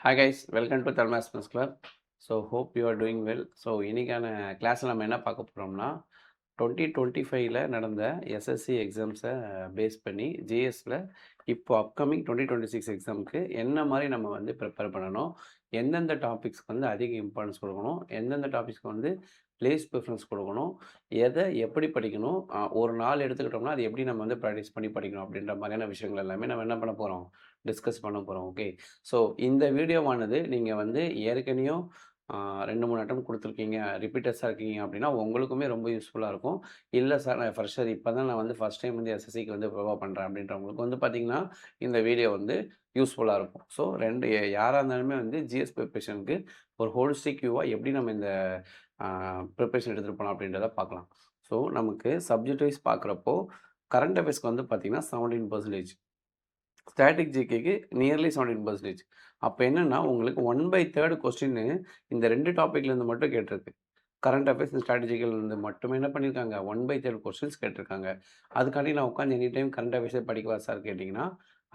Hi guys, welcome to Thelma Sports Club. So hope you are doing well. So இன்னைக்கான கிளாஸில் நம்ம என்ன பார்க்க போகிறோம்னா 2025ல் நடந்த எஸ்எஸ்சி எக்ஸாம்ஸை பேஸ் பண்ணி ஜிஎஸ்சில் இப்போ அப்கமிங் 2026 எக்ஸாமுக்கு என்ன மாதிரி நம்ம வந்து ப்ரிப்பேர் பண்ணணும், எந்தெந்த டாபிக்ஸ்க்கு வந்து அதிக இம்பார்ட்டன்ஸ் கொடுக்கணும், எந்தெந்த டாபிக்ஸ்க்கு வந்து பிளேஸ் ப்ரிஃபரன்ஸ் கொடுக்கணும், எதை எப்படி படிக்கணும், ஒரு நாள் எடுத்துக்கிட்டோம்னா அது எப்படி நம்ம வந்து ப்ராக்டிஸ் பண்ணி படிக்கணும் அப்படின்ற மாதிரியான விஷயங்கள் எல்லாமே நம்ம என்ன பண்ண போகிறோம், டிஸ்கஸ் பண்ண போகிறோம். ஓகே, ஸோ இந்த வீடியோவானது நீங்கள் வந்து ஏற்கனவே 2-3 அட்டெம்ப்ட் கொடுத்துருக்கீங்க, ரிப்பீட்டர்ஸாக இருக்கீங்க அப்படின்னா உங்களுக்குமே ரொம்ப யூஸ்ஃபுல்லாக இருக்கும். இல்லை சார் நான் ஃப்ரெஷர், இப்போ தான் நான் வந்து ஃபஸ்ட் டைம் வந்து எஸ்எஸ்சிக்கு வந்து ப்ரிப்பேர் பண்ணுறேன் அப்படின்றவங்களுக்கு வந்து பார்த்திங்கன்னா இந்த வீடியோ வந்து யூஸ்ஃபுல்லாக இருக்கும். ஸோ யாராக இருந்தாலுமே வந்து ஜிஎஸ் ப்ரிப்பரேஷனுக்கு ஒரு ஹோலிஸ்டிக் வியூவாக எப்படி நம்ம இந்த ப்ரிப்பரேஷன் எடுத்துகிட்டு போகலாம் அப்படின்றத பார்க்கலாம். ஸோ நமக்கு சப்ஜெக்ட் வைஸ் பார்க்குறப்போ கரண்ட் அஃபேர்ஸ்க்கு வந்து பார்த்திங்கன்னா 17%, ஸ்டாட்டிக் ஜிகேக்கு நியர்லி 17%. அப்போ என்னென்னா உங்களுக்கு 1/3 கொஸ்டின் இந்த 2 டாப்பிக்லேருந்து மட்டும் கேட்டிருக்கு. கரண்ட் அஃபேர்ஸ் ஸ்ட்ராட்டஜிக்கல்லேருந்து மட்டுமே என்ன பண்ணியிருக்காங்க, 1/3 கொஸ்டின்ஸ் கேட்டிருக்காங்க. அதுக்காண்டி நான் உட்காந்து எனி டைம் கரண்ட் அஃபேர்ஸே படிக்கவா சார் கேட்டிங்கன்னா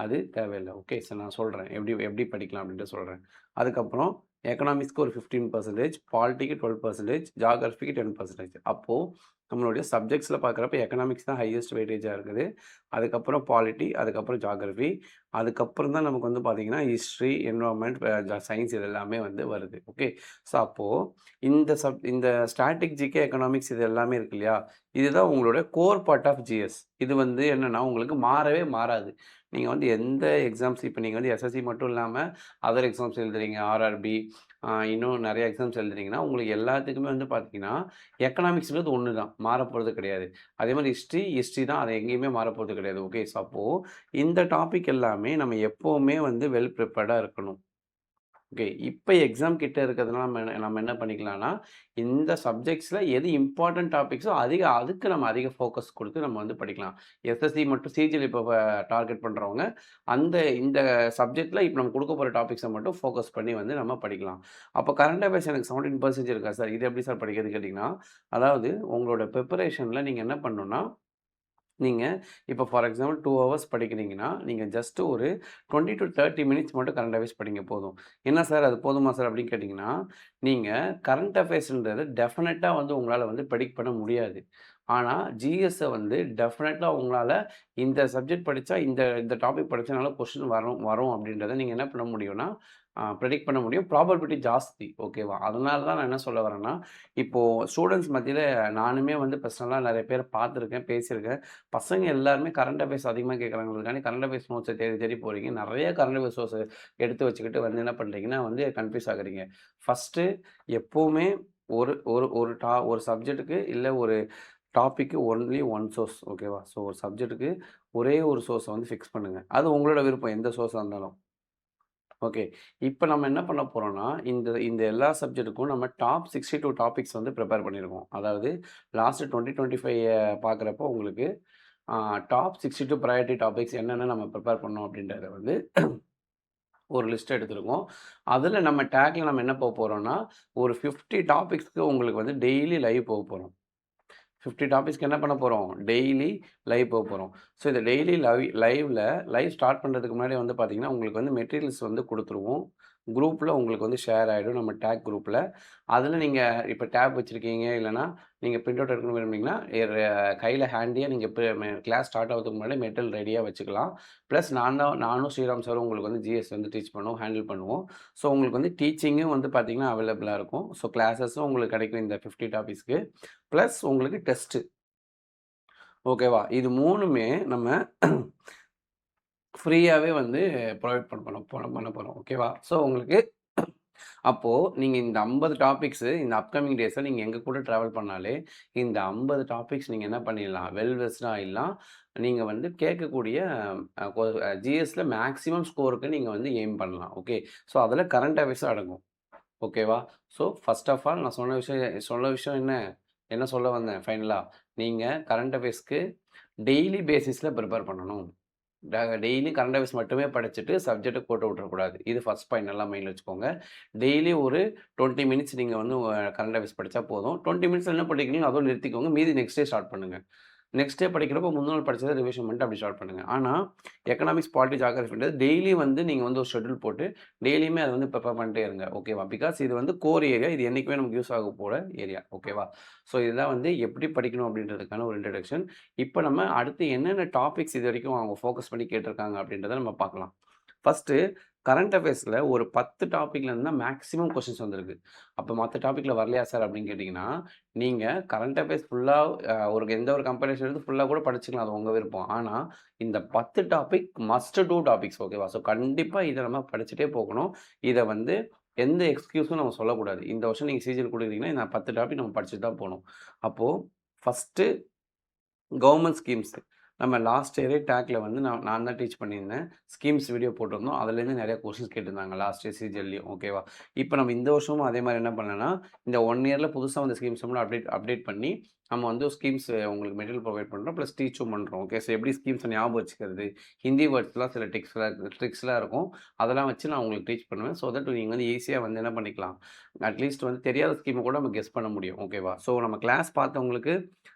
அது தேவையில்லை. ஓகே சார், நான் சொல்கிறேன் எப்படி எப்படி படிக்கலாம் அப்படின்ட்டு சொல்கிறேன். அதுக்கப்புறம் எக்கனாமிக்ஸ்க்கு ஒரு 15%, பாலிட்டிக்கு 12%, ஜியோகிராஃபிக்கு 10%. அப்போது நம்மளுடைய சப்ஜெக்ட்ஸில் பார்க்குறப்ப எக்கனாமிக்ஸ் தான் ஹையஸ்ட் வெயிட்டேஜாக இருக்குது. அதுக்கப்புறம் பாலிட்டி, அதுக்கப்புறம் ஜியோகிராஃபி, அதுக்கப்புறம் தான் நமக்கு வந்து பார்த்திங்கன்னா ஹிஸ்ட்ரி, என்விரான்மெண்ட், சயின்ஸ் இது எல்லாமே வந்து வருது. ஓகே, ஸோ அப்போது இந்த ஸ்டாட்டிக் ஜிகே, எக்கனாமிக்ஸ் இது எல்லாமே இருக்கு இல்லையா, இதுதான் உங்களோட கோர் பார்ட் ஆஃப் ஜிஎஸ். இது வந்து என்னென்னா உங்களுக்கு மாறவே மாறாது. நீங்கள் வந்து எந்த எக்ஸாம்ஸ், இப்போ நீங்கள் வந்து எஸ்எஸ்சி மட்டும் இல்லாமல் அதர் எக்ஸாம்ஸ் எழுதுறீங்க, ஆர்ஆர்பி, இன்னும் நிறைய எக்ஸாம்ஸ் எழுதுறீங்கன்னா உங்களுக்கு எல்லாத்துக்குமே வந்து பார்த்தீங்கன்னா எக்கனாமிக்ஸ்ன்றது ஒன்று தான், மாறப்போகிறது கிடையாது. அதே மாதிரி ஹிஸ்ட்ரி தான், அது எங்கேயுமே மாறப்போகிறது கிடையாது. ஓகே, ஸோ அப்போது இந்த டாபிக் எல்லாமே நம்ம எப்போவுமே வந்து வெல் ப்ரிப்பேர்டாக இருக்கணும். ஓகே, இப்போ எக்ஸாம் கிட்ட இருக்கிறதுனால நம்ம என்ன பண்ணிக்கலாம்னா, இந்த சப்ஜெக்ட்ஸில் எது இம்பார்ட்டன்ட் டாபிக்ஸோ அதுக்கு நம்ம அதிக ஃபோக்கஸ் கொடுத்து நம்ம வந்து படிக்கலாம். எஸ்எஸ்சி மட்டும் சிஜிஎல் இப்போ டார்கெட் பண்ணுறவங்க இந்த சப்ஜெக்டில் இப்போ நம்ம கொடுக்க போகிற டாபிக்ஸை மட்டும் ஃபோக்கஸ் பண்ணி வந்து நம்ம படிக்கலாம். அப்போ கரண்ட் அஃபேர்ஸ் எனக்கு 17% இருக்கா சார், இது எப்படி சார் படிக்கிறது கேட்டிங்கன்னா, அதாவது உங்களோட ப்ரிப்பரேஷனில் நீங்கள் என்ன பண்ணணும்னா, நீங்கள் இப்போ ஃபார் எக்ஸாம்பிள் 2 ஹவர்ஸ் படிக்கிறீங்கன்னா, நீங்கள் ஜஸ்ட்டு ஒரு 20 to 30 மினிட்ஸ் மட்டும் கரண்ட் அஃபேர்ஸ் படிங்க போதும். என்ன சார் அது போதுமா சார் அப்படின்னு கேட்டிங்கன்னா, நீங்கள் கரண்ட் அஃபேர்ஸ்ன்றது டெஃபினட்டாக வந்து உங்களால் வந்து ப்ரெடிக்ட் பண்ண முடியாது. ஆனால் ஜிஎஸ்ஸை வந்து டெஃபினட்டாக உங்களால் இந்த சப்ஜெக்ட் படித்தா இந்த டாபிக் படித்தனால கொஸ்டின் வரும் வரும் அப்படின்றத நீங்கள் என்ன பண்ண முடியும்னா ப்ரெடிக்ட் பண்ண முடியும். ப்ராபபிலிட்டி ஜாஸ்தி. ஓகேவா, அதனால தான் நான் என்ன சொல்ல வரேன்னா, இப்போது ஸ்டூடெண்ட்ஸ் மத்தியில் நானுமே வந்து பர்சனலாக நிறைய பேர் பார்த்துருக்கேன், பேசியிருக்கேன். பசங்க எல்லாருமே கரண்ட் அஃபேர்ஸ் அதிகமாக கேட்குறாங்கிறதுக்காண்டி கரண்ட் அஃபேர்ஸ் நோட்ஸை தேடி தேடி போகிறீங்க. நிறைய கரண்ட் அஃபேர்ஸ் சோர்ஸை எடுத்து வச்சுக்கிட்டு வந்து என்ன பண்ணுறீங்கன்னா வந்து கன்ஃபியூஸ் ஆகுறீங்க. ஃபஸ்ட்டு எப்போவுமே ஒரு ஒரு ஒரு ஒரு சப்ஜெக்ட்டுக்கு இல்லை ஒரு டாபிக்கு ஒன்லி ஒன் சோர்ஸ். ஓகேவா, ஸோ ஒரு சப்ஜெக்ட்டுக்கு ஒரே ஒரு சோர்ஸை வந்து ஃபிக்ஸ் பண்ணுங்கள். அது உங்களோட விருப்பம், எந்த சோர்ஸாக இருந்தாலும். ஓகே, இப்போ நம்ம என்ன பண்ண போகிறோம்னா, இந்த இந்த எல்லா சப்ஜெக்ட்டுக்கும் நம்ம டாப் 62 டாபிக்ஸ் வந்து ப்ரிப்பேர் பண்ணியிருக்கோம். அதாவது லாஸ்ட்டு 2025 பார்க்குறப்போ உங்களுக்கு டாப் 62 ப்ரையாரிட்டி டாபிக்ஸ் என்னென்ன நம்ம ப்ரிப்பேர் பண்ணோம் அப்படின்றத வந்து ஒரு லிஸ்ட் எடுத்துருக்கோம். அதில் நம்ம டேக்கில் நம்ம என்ன போகிறோம்னா, ஒரு 50 டாபிக்ஸ்க்கு உங்களுக்கு வந்து டெய்லி லைவ் போகிறோம். 50 டாபிக்ஸ்க்கு என்ன பண்ண போகிறோம், டெய்லி லைவ் போகிறோம். ஸோ இந்த டெய்லி லைவ் ஸ்டார்ட் பண்ணுறதுக்கு முன்னாடி வந்து பார்த்திங்கன்னா உங்களுக்கு வந்து மெட்டீரியல்ஸ் வந்து கொடுத்துருவோம். குரூப்பில் உங்களுக்கு வந்து ஷேர் ஆகிடும், நம்ம டேக் குரூப்பில். அதில் நீங்கள் இப்போ டேப் வச்சுருக்கீங்க, இல்லைனா நீங்கள் பிரிண்ட் அவுட் எடுக்கணும்னு விரும்புனீங்கன்னா கையில் ஹேண்டியாக நீங்கள் கிளாஸ் ஸ்டார்ட் ஆகிறதுக்கு முன்னாடி மெட்டீரியல் ரெடியாக வச்சுக்கலாம். ப்ளஸ் நானும் ஸ்ரீராம் சாரும் உங்களுக்கு வந்து ஜிஎஸ் வந்து டீச் பண்ணுவோம், ஹேண்டில் பண்ணுவோம். ஸோ உங்களுக்கு வந்து டீச்சிங்கும் வந்து பார்த்திங்கன்னா அவைலபிளாக இருக்கும். ஸோ கிளாஸஸும் உங்களுக்கு கிடைக்கும் இந்த 50 டாபிக்ஸ்க்கு. ப்ளஸ் உங்களுக்கு டெஸ்ட்டு. ஓகேவா, இது 3மே நம்ம ஃப்ரீயாகவே வந்து ப்ரொவைட் பண்ண போகிறோம். ஓகேவா, ஸோ உங்களுக்கு அப்போது நீங்கள் இந்த 50 டாபிக்ஸு இந்த அப்கமிங் டேஸில் நீங்கள் எங்கள் கூட ட்ராவல் பண்ணாலே இந்த 50 டாபிக்ஸ் நீங்கள் என்ன பண்ணிடலாம், வெல் வெஸ்டாக ஆகிடலாம். நீங்கள் வந்து கேட்கக்கூடிய ஜிஎஸ்சில் மேக்ஸிமம் ஸ்கோருக்கு நீங்கள் வந்து எய்ம் பண்ணலாம். ஓகே, ஸோ அதில் கரண்ட் அஃபேர்ஸும் அடங்கும். ஓகேவா, ஸோ ஃபர்ஸ்ட் ஆஃப் ஆல் நான் சொன்ன விஷயம் என்ன சொல்ல வந்தேன் ஃபைனலாக, நீங்கள் கரண்ட் அஃபேர்ஸ்க்கு டெய்லி பேசிஸில் ப்ரிப்பேர் பண்ணணும். டெய்லி கரண்ட் அஃபேர்ஸ் மட்டுமே படிச்சுட்டு சப்ஜெக்ட்டை போட்டு விட்டுறக்கூடாது. இது ஃபஸ்ட் பாயிண்ட், நல்லா மைண்டில் வச்சுக்கோங்க. டெய்லி ஒரு 20 மினிட்ஸ் நீங்கள் வந்து கரண்ட் அஃபேர்ஸ் படித்தா போதும். 20 மினிட்ஸ் என்ன படிக்கிறீங்களோ அதோடு நிறுத்திக்கோங்க. மீதி நெக்ஸ்ட் டே ஸ்டார்ட் பண்ணுங்கள். நெக்ஸ்ட் டே படிக்கிறப்போ முந்தின நாள் படிச்சத ரிவிஷன் பண்ணிட்டு அப்படி ஸ்டார்ட் பண்ணுங்க. ஆனா, எக்கனாமிக்ஸ், பாலிட்டி, ஜியோகிராஃபின்றது டெய்லி வந்து நீங்க வந்து ஒரு ஷெட்யூல் போட்டு டெய்லியுமே அத வந்து ப்ரிப்பேர் பண்ணிட்டே இருங்க. ஓகேவா? பிகாஸ் இது வந்து கோர் ஏரியா. இது என்னைக்குமே நமக்கு யூஸ் ஆக போற ஏரியா. ஓகேவா? ஸோ இதுதான் வந்து எப்படி படிக்கணும் அப்படின்றதுக்கான ஒரு இன்ட்ரோடக்ஷன். இப்ப நம்ம அடுத்து என்னென்ன டாபிக்ஸ் இதுவரைக்கும் அவங்க ஃபோக்கஸ் பண்ணி கேட்டிருக்காங்க அப்படின்றத நம்ம பார்க்கலாம். ஃபர்ஸ்ட்டு கரண்ட் அஃபேர்ஸ்ல ஒரு 10 டாபிக்ல இருந்து தான் மேக்ஸிமம் கொஸ்டின்ஸ் வந்திருக்கு. அப்ப மத்த டாபிக்ல வரலையா சார் அப்படின்னு கேட்டீங்கன்னா, நீங்க கரண்ட் அஃபேர்ஸ் ஃபுல்லா எந்த ஒரு கம்பேரிசன் எடுத்து ஃபுல்லா கூட படிச்சுக்கலாம். அது உங்க விருப்பம். ஆனா, இந்த 10 டாபிக் மஸ்ட் டூ டாபிக்ஸ் ஓகேவா? ஸோ கண்டிப்பா இத நம்ம படிச்சுட்டே போகணும். இத வந்து எந்த எக்ஸ்கியூஸும் நம்ம சொல்லக்கூடாது. இந்த வருஷம் நீங்க சிஜிஎல் குடுக்குறீங்கன்னா, இந்த 10 டாபிக் நம்ம படிச்சுட்டு தான் போணும். அப்போ ஃபர்ஸ்ட்டு கவர்மெண்ட் ஸ்கீம்ஸ். நம்ம லாஸ்ட் இயரே டேக்ல வந்து நான் தான் டீச் பண்ணியிருந்தேன். ஸ்கீம்ஸ் வீடியோ போட்டிருந்தோம். அதுலேருந்து நெறைய கொஸ்டின்ஸ் கேட்டிருந்தாங்க லாஸ்ட் இயர் சிஜிஎல்லையும் ஓகேவா? இப்போ நம்ம இந்த வருஷமும் அதே மாரி என்ன பண்ணேன்னா, இந்த 1 இயர்ல புதுசா வந்த ஸ்கீம்ஸ் மட்டும் அப்டேட் பண்ணி, நம்ம வந்து ஸ்கீம்ஸ் உங்களுக்கு மெட்டீரியல் ப்ரொவைட் பண்றோம். ப்ளஸ் டீச்சும் பண்றோம். ஓகே. ஸோ எப்படி ஸ்கீம்ஸ ஞாபகம் வச்சுக்கிறது, ஹிந்தி வேர்ட்ஸ்லாம் சில ட்ரிக்ஸ்லாம் இருக்கும். அதெல்லாம் வச்சு நான் உங்களுக்கு டீச் பண்ணுவேன். ஸோ தட் நீங்க வந்து ஈஸியா வந்து என்ன பண்ணிக்கலாம், அட்லீஸ்ட் வந்து தெரியாத ஸ்கீம கூட நம்ம கெஸ் பண்ண முடியும். ஓகேவா? ஸோ நம்ம கிளாஸ் பார்த்தவங்களுக்கு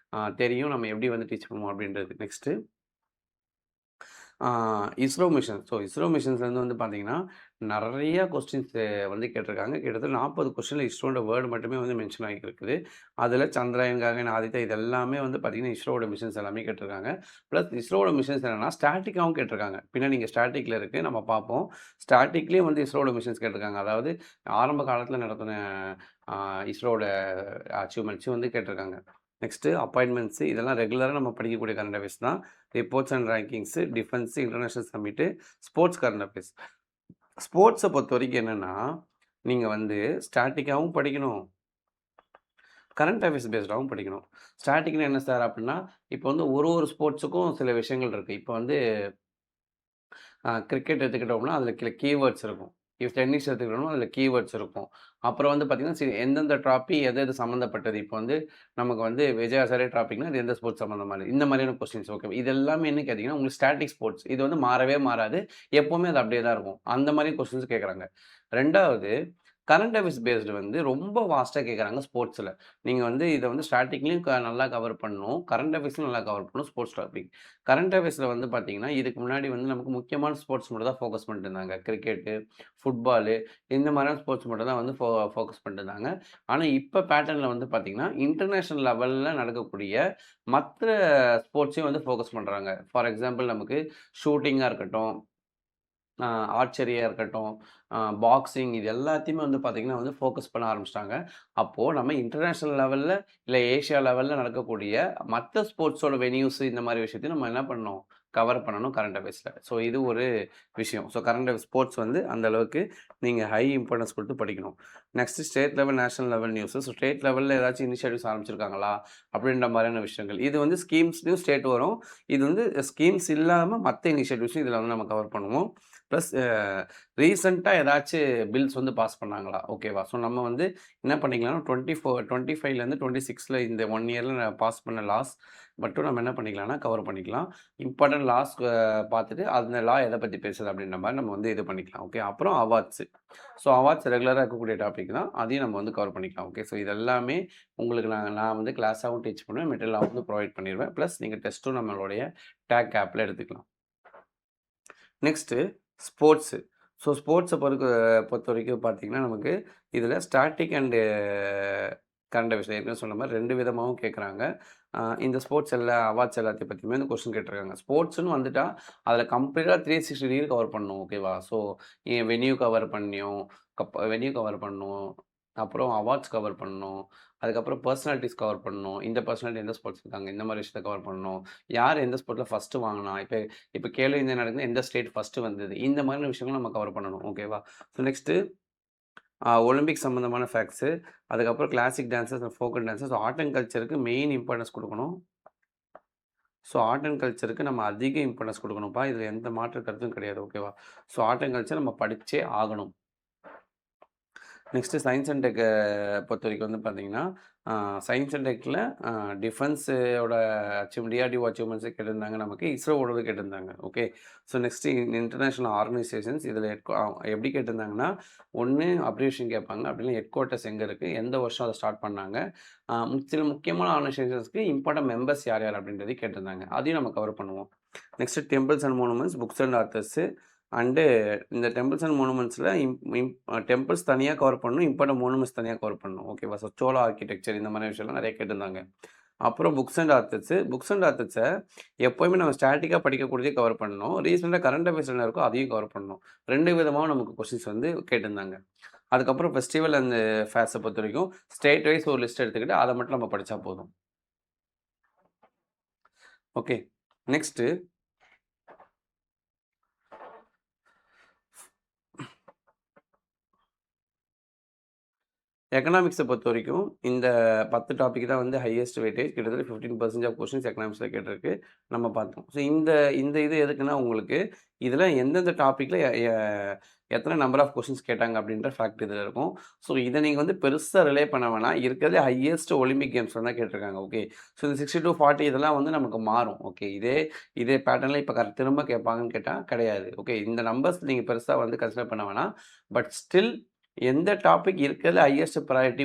தெரியும் நம்ம எப்படி வந்து டீச் பண்ணுவோம் அப்படின்றது. Next ISRO mission. So ISRO மிஷன்ஸ்லேருந்து வந்து பார்த்தீங்கன்னா, நெறைய கொஸ்டின்ஸ் வந்து கேட்டிருக்காங்க. கிட்டத்தட்ட 40 கொஸ்டின்ல இஸ்ரோட வேர்ட் மட்டுமே வந்து மென்ஷன் ஆகியிருக்குது. அதில சந்திராயன், ககன், ஆதித்யா இது எல்லாமே வந்து பார்த்தீங்கன்னா, இஸ்ரோவோட மிஷன்ஸ் எல்லாமே கேட்டிருக்காங்க. ப்ளஸ் இஸ்ரோவோட மிஷன்ஸ் என்னன்னா, ஸ்டாட்டிக்காவும் கேட்டிருக்காங்க. பின்னாடி இங்க ஸ்டாட்டிக்ல இருக்கு. நம்ம பார்ப்போம். ஸ்டாட்டிக்லயும் வந்து இஸ்ரோவோட மிஷன்ஸ் கேட்டிருக்காங்க. அதாவது ஆரம்ப காலத்தில நடத்தின அ இஸ்ரோவோட அச்சீவ்மெண்ட்ஸும் வந்து கேட்டிருக்காங்க. நெக்ஸ்ட்டு அப்பாயின்ட்மெண்ட்ஸ் இதெல்லாம் ரெகுலரா நம்ம படிக்கக்கூடிய கரண்ட் அஃபேர்ஸ் தான். Reports and rankings, defence, international summit, sports current affairs. ஸ்போர்ட்ஸ பொறுத்தவரைக்கும் என்னன்னா, நீங்க வந்து ஸ்டாட்டிக்காவும் படிக்கணும், கரண்ட் அஃபேர்ஸ் பேஸ்டாவும் படிக்கணும். ஸ்டாட்டிக்னா என்ன சார் அப்டின்னா, இப்போ வந்து ஒரு ஸ்போர்ட்ஸுக்கும் சில விஷயங்கள் இருக்கு. இப்போ வந்து கிரிக்கெட் எடுத்துக்கிட்டோம்னா, அதில கீவேர்ட்ஸ் இருக்கும். டென்னிஸ் எடுத்துக்கிட்டோம்னா, அதில கீவேர்ட்ஸ் இருக்கும். அப்புறம் வந்து பார்த்தீங்கன்னா, எந்தெந்த ட்ராஃபி எது எது சம்மந்தப்பட்டது. இப்போ வந்து நமக்கு வந்து விஜய் ஹசாரே ட்ராஃபிக்னா, அது எந்த ஸ்போர்ட்ஸ் சம்மந்தமானது. இந்த மாதிரியான கொஸ்டின்ஸ் ஓகே. இது எல்லாமே என்ன கேட்டீங்கன்னா, உங்களுக்கு ஸ்டாட்டிக் ஸ்போர்ட்ஸ். இது வந்து மாறவே மாறாது. எப்பவுமே அது அப்படியே தான் இருக்கும். அந்த மாரி கொஸ்டின்ஸ் கேட்குறாங்க. 2வது கரண்ட் அஃபேர்ஸ் பேஸ்டு வந்து ரொம்ப வாஸ்ட்டா கேட்குறாங்க ஸ்போர்ட்ஸ்ல. நீங்க வந்து இத வந்து ஸ்டாட்டிக்லயும் நல்லா கவர் பண்ணணும். கரண்ட் அஃபேர்ஸ்லயும் நல்லா கவர் பண்ணணும் ஸ்போர்ட்ஸ் டாபிக். கரண்ட் அஃபேர்ஸ்ல வந்து பார்த்தீங்கன்னா, இதுக்கு முன்னாடி வந்து நமக்கு முக்கியமான ஸ்போர்ட்ஸ் மட்டும் தான் ஃபோக்கஸ் பண்ணிட்டு இருந்தாங்க. கிரிக்கெட்டு, ஃபுட்பாலு இந்த மாதிரியான ஸ்போர்ட்ஸ் மட்டும் தான் வந்து ஃபோக்கஸ் பண்ணிட்டு இருந்தாங்க. ஆனா, இப்ப பேட்டர்ன்ல வந்து பார்த்தீங்கன்னா, இன்டர்நேஷனல் லெவல்ல நடக்கக்கூடிய மற்ற ஸ்போர்ட்ஸையும் வந்து ஃபோக்கஸ் பண்றாங்க. ஃபார் எக்ஸாம்பிள் நமக்கு ஷூட்டிங்கா இருக்கட்டும், அ ஆர்ச்சரியா இருக்கட்டும், பாக்ஸிங் இது எல்லாத்தையுமே வந்து பார்த்தீங்கன்னா வந்து ஃபோக்கஸ் பண்ண ஆரம்பிச்சுட்டாங்க. அப்போ நம்ம இன்டர்நேஷனல் லெவல்ல, இல்ல ஏசியா லெவல்ல நடக்கக்கூடிய மத்த ஸ்போர்ட்ஸோட வென்யூஸ் இந்த மாரி விஷயத்தையும் நம்ம என்ன பண்ணணும்? கவர் பண்ணணும் கரண்ட் அஃபேர்ஸ்ல. ஸோ இது ஒரு விஷயம். ஸோ கரண்ட் அஃபேர்ஸ் ஸ்போர்ட்ஸ் வந்து அந்த அளவுக்கு நீங்க ஹை இம்பார்ட்டன்ஸ் குடுத்து படிக்கணும். Next state level, national level news. So state லெவல்ல ஏதாச்சும் இனிஷியேட்டிவ்ஸ் ஆரம்பிச்சிருக்காங்களா? அப்படின்ற மாரியான விஷயங்கள். இது வந்து ஸ்கீம்ஸ்லயும் ஸ்டேட் வரும். இது வந்து ஸ்கீம்ஸ் இல்லாம மத்த இனிஷியேட்டிவ்ஸும் இதுல வந்து நம்ம கவர் பண்ணுவோம். ப்ளஸ் ரீசென்ட்டா ஏதாச்சும் பில்ஸ் வந்து பாஸ் பண்ணாங்களா? ஓகேவா? ஸோ நம்ம வந்து என்ன பண்ணிக்கலாம்னா 25லேருந்து 26ல இந்த 1 இயர்ல பாஸ் பண்ண லாஸ் மட்டும் நம்ம என்ன பண்ணிக்கலாம்னா கவர் பண்ணிக்கலாம். இம்பார்ட்டன்ட் லாஸ் பார்த்துட்டு அந்த லா எத பத்தி பேசுது அப்படின்ற மாரி நம்ம வந்து இது பண்ணிக்கலாம். ஓகே. அப்புறம் அவார்ட்ஸ். ஸோ அவார்ட்ஸ் ரெகுலரா இருக்கக்கூடிய டாபிக் தான். அதையும் நம்ம வந்து கவர் பண்ணிக்கலாம். ஓகே. ஸோ இது எல்லாமே உங்களுக்கு நான் வந்து கிளாஸாவும் டீச் பண்ணுவேன். மெட்டீரியலாவும் வந்து ப்ரொவைட் பண்ணிருவேன். ப்ளஸ் நீங்க டெஸ்ட்டும் நம்மளுடைய டேக் ஆப்ல எடுத்துக்கலாம். Next sports. ஸோ ஸ்போர்ட்ஸ பொறுத்தவரைக்கும் பார்த்தீங்கன்னா, நமக்கு இதில ஸ்டாட்டிக் அண்டு கரண்ட் அஃபேர்ஸ் ஏற்கனவே சொன்ன மாரி 2 விதமாவும் கேட்குறாங்க. இந்த ஸ்போர்ட்ஸ் அவார்ட்ஸ் எல்லாத்தையும் பத்தியுமே இந்த கொஸ்டின் கேட்டுருக்காங்க. ஸ்போர்ட்ஸ்ன்னு வந்துட்டா, அதில கம்ப்ளீட்டா 360 டிகிரி கவர் பண்ணணும். ஓகேவா? ஸோ வென்யூ கவர் பண்ணியும், வென்யூ கவர் பண்ணணும். அப்புறம் அவார்ட்ஸ் கவர் பண்ணணும். அதுக்கப்புறம் பெர்சனாலிட்டீஸ் கவர் பண்ணணும். இந்த பெர்சனாலிட்டி எந்த ஸ்போர்ட்ஸ் இருக்காங்க, இந்த மாரி விஷயத்த கவர் பண்ணணும். யார் எந்த ஸ்போர்ட்ல ஃபர்ஸ்ட்டு வாங்குனா? இப்ப கேலோ இந்தியா நடக்குதுன்னா, எந்த ஸ்டேட் ஃபர்ஸ்ட்டு வந்தது? இந்த மாதிரியான விஷயங்களும் நம்ம கவர் பண்ணணும். ஓகேவா? ஸோ நெக்ஸ்ட்டு ஒலிம்பிக் சம்மந்தமான ஃபேக்ட்ஸு, அதுக்கப்புறம் classic dances and folk dances, art and கல்ச்சருக்கு மெயின் இம்பார்ட்டன்ஸ் குடுக்கணும். ஸோ ஆர்ட் அண்ட் கல்ச்சருக்கு நம்ம அதிக இம்பார்ட்டன்ஸ் குடுக்கணும்ப்பா. இதில எந்த மாற்று கருத்தும் கிடையாது. ஓகேவா? ஸோ ஆர்ட் அண்ட் கல்ச்சர் நம்ம படிச்சே ஆகணும். நெக்ஸ்ட்டு சயின்ஸ் அண்ட் டெக்கை பொறுத்தவரைக்கும் வந்து பார்த்தீங்கன்னா, சயின்ஸ் அண்ட் டெக்கில டிஃபென்ஸோட டிஆர்டிஓ அச்சீவ்மெண்ட்ஸே கேட்டிருந்தாங்க நமக்கு. இஸ்ரோவோடது கேட்டிருந்தாங்க. Okay. So next international organisations இதில் எப்படி கேட்டிருந்தாங்கன்னா, ஒண்ணு அப்ரிவியேஷன் கேட்பாங்க. அப்படின்னா ஹெட் குவார்ட்டர்ஸ் எங்க இருக்கு? எந்த வருஷம் அத ஸ்டார்ட் பண்ணாங்க? சில முக்கியமான ஆர்கனைசேஷன்ஸ்க்கு இம்பார்ட்டன்ட் மெம்பர்ஸ் யார் யார் அப்படின்றதையும் கேட்டிருந்தாங்க. அதையும் நம்ம கவர் பண்ணுவோம். Next temples and monuments, books and authors and இந்த டெம்பிள்ஸ் அண்ட் மோனுமெண்ட்ஸில் டெம்பிள்ஸ் தனியாக கவர் பண்ணணும், இம்பார்ட்டன்ட் மோனுமெண்ட்ஸ் தனியாக கவர் பண்ணணும். ஓகேவா? ஸோ சோலா ஆர்க்கிடெக்சர் இந்த மாதிரி விஷயம்லாம் நிறைய கேட்டிருந்தாங்க. அப்புறம் புக்ஸ் அண்ட் ஆத்தர்ஸை எப்போயுமே நம்ம ஸ்டாட்டிக்காக படிக்கக்கூடியதே கவர் பண்ணணும். ரீசெண்டாக கரண்ட் அஃபேர்ஸ் என்ன இருக்கோ அதையும் கவர் பண்ணணும். 2 விதமாக நமக்கு கொஸ்டின்ஸ் வந்து கேட்டிருந்தாங்க. அதுக்கப்புறம் ஃபெஸ்டிவல் அண்ட் ஃபேர்ஸை பொறுத்த வரைக்கும் ஸ்டேட் வைஸ் ஒரு லிஸ்ட் எடுத்துக்கிட்டு அதை மட்டும் நம்ம படித்தா போதும். ஓகே. நெக்ஸ்ட்டு எக்கனாமிக்ஸை பொறுத்த வரைக்கும் இந்த 10 டாபிக் தான் வந்து ஹையஸ்ட் வெயிட்டேஜ். கிட்டத்தட்ட 15% ஆஃப் கொஸ்டின்ஸ் எக்கனாமிக்ஸில் கேட்டிருக்கு. நம்ம பார்த்தோம். ஸோ இந்த இந்த இது எதுக்குன்னா உங்களுக்கு இதில் எந்தெந்த டாப்பிக்கில் எத்தனை நம்பர் ஆஃப் கொஸ்டின்ஸ் கேட்டாங்க அப்படின்ற ஃபேக்ட் இதில் இருக்கும். ஸோ இதை நீங்கள் வந்து பெருசாக ரிலே பண்ண வேணாம். இருக்கிறதே ஹையஸ்ட் ஒலிம்பிக் கேம்ஸ் தான் கேட்டிருக்காங்க. ஓகே. ஸோ இந்த 60 to 40 இதெல்லாம் வந்து நமக்கு மாறும். ஓகே. இதே பேட்டர்னில் இப்போ திரும்ப கேட்பாங்கன்னு கேட்டால் கிடையாது. ஓகே. இந்த நம்பர்ஸ் நீங்கள் பெருசாக வந்து கன்சிடர் பண்ண வேணாம். பட் ஸ்டில் எந்த டாபிக் இருக்கிறதுல ஹையஸ்ட் ப்ரையாரிட்டி